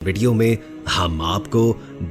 Video में हम आपको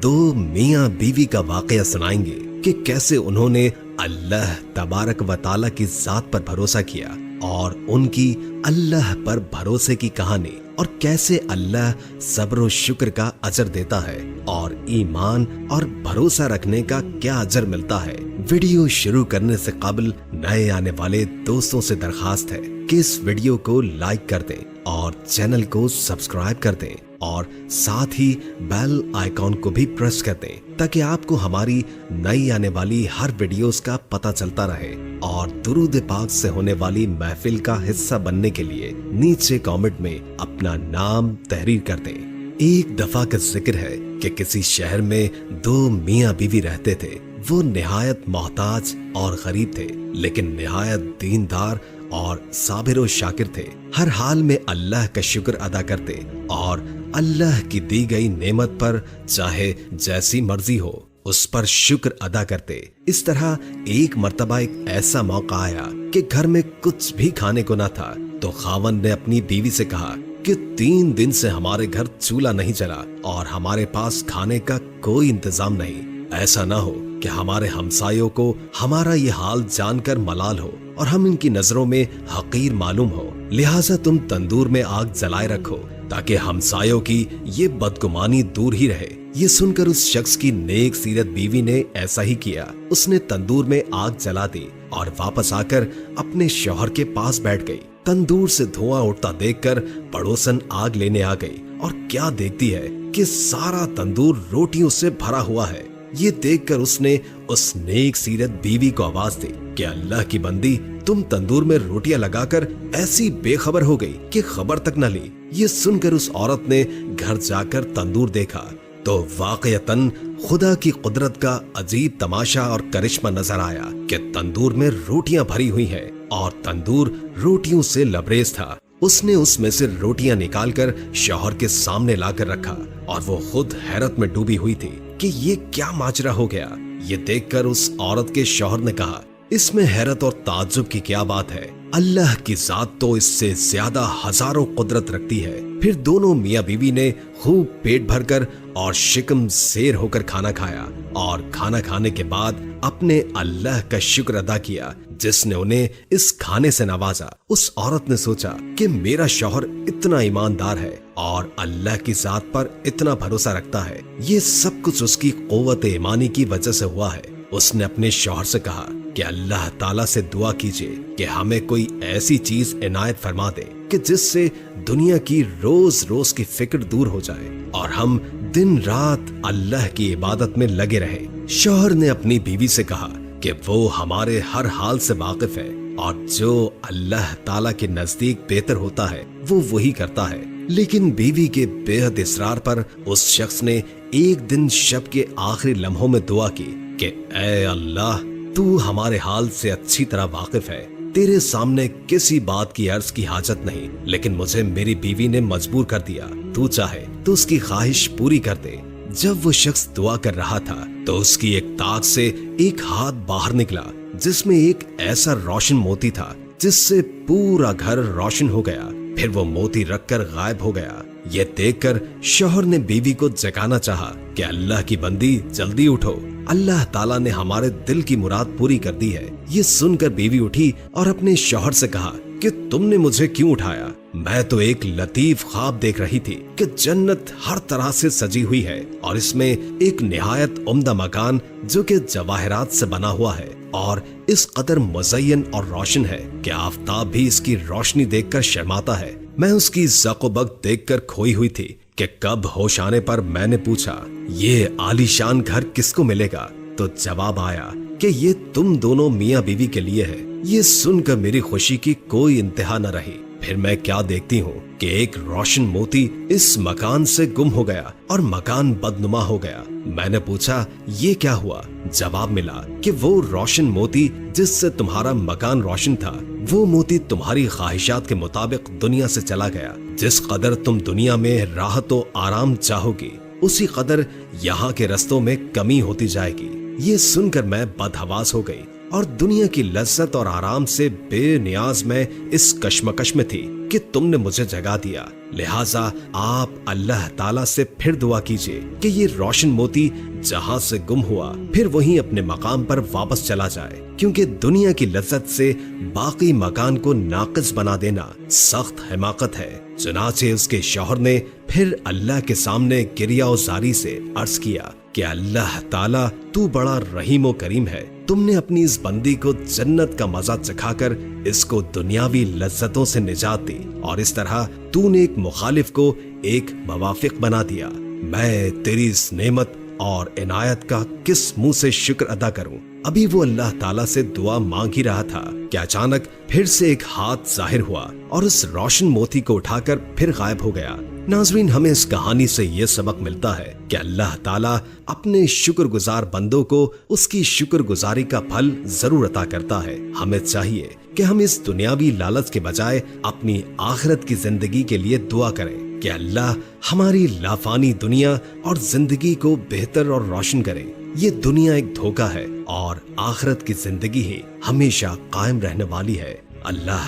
दो मियाँ बीवी का वाकया सुनाएंगे कि कैसे उन्होंने अल्लाह तबारक व ताला की जात पर भरोसा किया और उनकी अल्लाह पर भरोसे की कहानी और कैसे अल्लाह सब्र और शुक्र का अजर देता है और ईमान और भरोसा रखने का क्या अजर मिलता है। वीडियो शुरू करने से कबल नए आने वाले दोस्तों से दरखास्त है कि इस वीडियो को लाइक कर दें और चैनल को सब्सक्राइब कर दें और साथ ही बेल आइकॉन को भी प्रेस कर दें ताकि आपको हमारी नई आने वाली हर वीडियोस का पता चलता रहे। और दुरूद पाक से होने वाली महफिल का हिस्सा बनने के लिए नीचे कमेंट में अपना नाम तहरीर कर दें। एक दफा का जिक्र है कि किसी शहर में दो मियाँ बीवी रहते थे। वो निहायत मोहताज और गरीब थे, लेकिन निहायत दीनदार और साबिर और शाकिर थे। हर हाल में अल्लाह का शुक्र अदा करते और अल्लाह की दी गई नेमत पर चाहे जैसी मर्जी हो उस पर शुक्र अदा करते। इस तरह एक मर्तबा एक ऐसा मौका आया कि घर में कुछ भी खाने को न था, तो खावंद ने अपनी बीवी से कहा कि 3 दिन से हमारे घर चूल्हा नहीं जला और हमारे पास खाने का कोई इंतजाम नहीं। ऐसा ना हो कि हमारे हमसायों को हमारा ये हाल जानकर मलाल हो और हम इनकी नजरों में हकीर मालूम हो। लिहाजा तुम तंदूर में आग जलाए रखो ताकि हमसायों की ये बदगुमानी दूर ही रहे। ये सुनकर उस शख्स की नेक सीरत बीवी ने ऐसा ही किया। उसने तंदूर में आग जला दी और वापस आकर अपने शौहर के पास बैठ गई। तंदूर से धुआं उठता देखकर पड़ोसन आग लेने आ गई और क्या देखती है कि सारा तंदूर रोटियों से भरा हुआ है। ये देखकर उसने उस नेक सीरत बीवी को आवाज दी कि अल्लाह की बंदी, तुम तंदूर में रोटियां लगाकर ऐसी बेखबर हो गई कि खबर तक न ली। ये सुनकर उस औरत ने घर जाकर तंदूर देखा तो वाकयतन खुदा की कुदरत का अजीब तमाशा और करिश्मा नजर आया कि तंदूर में रोटियां भरी हुई हैं और तंदूर रोटियों से लबरेज था। उसने उसमें से रोटियां निकालकर शौहर के सामने लाकर रखा और वो खुद हैरत में डूबी हुई थी कि ये क्या माजरा हो गया। ये देखकर उस औरत के शौहर ने कहा, इसमें हैरत और ताज्जुब की क्या बात है, अल्लाह की जात तो इससे ज्यादा हजारों कुदरत रखती है। फिर दोनों मियाँ बीवी ने खूब पेट भरकर और शिकम शेर होकर खाना खाया और खाना खाने के बाद अपने अल्लाह का शुक्र अदा किया जिसने उन्हें इस खाने से नवाजा। उस औरत ने सोचा कि मेरा शौहर इतना ईमानदार है और अल्लाह की जात पर इतना भरोसा रखता है, ये सब कुछ उसकी क़ुव्वत ईमानी की वजह से हुआ है। उसने अपने शौहर से कहा कि अल्लाह ताला से दुआ कीजिए कि हमें कोई ऐसी चीज इनायत फरमा दे कि जिससे दुनिया की रोज रोज की फिक्र दूर हो जाए और हम दिन रात अल्लाह की इबादत में लगे रहें। शौहर ने अपनी बीवी से कहा कि वो हमारे हर हाल से वाकिफ है और जो अल्लाह ताला के नजदीक बेहतर होता है वो वही करता है। लेकिन बीवी के बेहद इसरार पर उस शख्स ने एक दिन शब के आखिरी लम्हों में दुआ की कि ऐ अल्लाह, तू हमारे हाल से अच्छी तरह वाकिफ है, तेरे सामने किसी बात की अर्ज की हाजत नहीं, लेकिन मुझे मेरी बीवी ने मजबूर कर दिया, तू चाहे तो उसकी ख्वाहिश पूरी कर दे। जब वो शख्स दुआ कर रहा था तो उसकी एक ताक से एक हाथ बाहर निकला जिसमें एक ऐसा रोशन मोती था जिससे पूरा घर रोशन हो गया। फिर वो मोती रखकर गायब हो गया। ये देखकर शौहर ने बीवी को जगाना चाहा कि अल्लाह की बंदी, जल्दी उठो, अल्लाह ताला ने हमारे दिल की मुराद पूरी कर दी है। ये सुनकर बीवी उठी और अपने शौहर से कहा कि तुमने मुझे क्यों उठाया? मैं तो एक लतीफ ख्वाब देख रही थी कि जन्नत हर तरह से सजी हुई है और इसमें एक निहायत उम्दा मकान जो कि जवाहरात से बना हुआ है और इस कदर मुज़य्यन और रोशन है कि आफताब भी इसकी रोशनी देखकर शर्माता है। मैं उसकी ज़क़-ओ-बक़्त देखकर खोई हुई थी कि कब होश आने पर मैंने पूछा, ये आलीशान घर किसको मिलेगा? तो जवाब आया कि ये तुम दोनों मियाँ बीवी के लिए है। ये सुनकर मेरी खुशी की कोई इंतहा न रही। फिर मैं क्या देखती हूँ कि एक रोशन मोती इस मकान से गुम हो गया और मकान बदनुमा हो गया। मैंने पूछा, ये क्या हुआ? जवाब मिला कि वो रोशन मोती जिससे तुम्हारा मकान रोशन था, वो मोती तुम्हारी ख्वाहिशात के मुताबिक दुनिया से चला गया। जिस कदर तुम दुनिया में राहत व आराम चाहोगी, उसी कदर यहाँ के रस्तों में कमी होती जाएगी। ये सुनकर मैं बदहवास हो गई और दुनिया की लज्जत और आराम से बेनियाज मैं इस कश्मकश में थी कि तुमने मुझे जगा दिया। लिहाजा आप अल्लाह ताला से फिर दुआ कीजिए कि ये रोशन मोती जहां से गुम हुआ फिर वहीं अपने मकाम पर वापस चला जाए, क्योंकि दुनिया की लज्जत से बाकी मकान को नाकिस बना देना सख्त हिमाकत है। चुनाचे उसके शौहर ने फिर अल्लाह के सामने गिरियाज़ारी से अर्ज किया कि अल्लाह ताला तू बड़ा रहीम व करीम है, तुमने अपनी इस बंदी को जन्नत का मजा चखाकर इसको दुनियावी लज्जतों से निजात दी और इस तरह तूने एक मुखालिफ को एक मुवाफिक बना दिया। मैं तेरी इस नेमत और इनायत का किस मुंह से शुक्र अदा करूं। अभी वो अल्लाह ताला से दुआ मांग ही रहा था कि अचानक फिर से एक हाथ जाहिर हुआ और उस रोशन मोती को उठाकर फिर गायब हो गया। नाज़रीन, हमें इस कहानी से ये सबक मिलता है कि अल्लाह ताला अपने शुक्रगुजार बंदों को उसकी शुक्रगुजारी का फल जरूर अता करता है। हमें चाहिए कि हम इस दुनियावी लालच के बजाय अपनी आखिरत की जिंदगी के लिए दुआ करें कि अल्लाह हमारी लाफानी दुनिया और जिंदगी को बेहतर और रोशन करे। ये दुनिया एक धोखा है और आखिरत की जिंदगी ही हमेशा कायम रहने वाली है। अल्लाह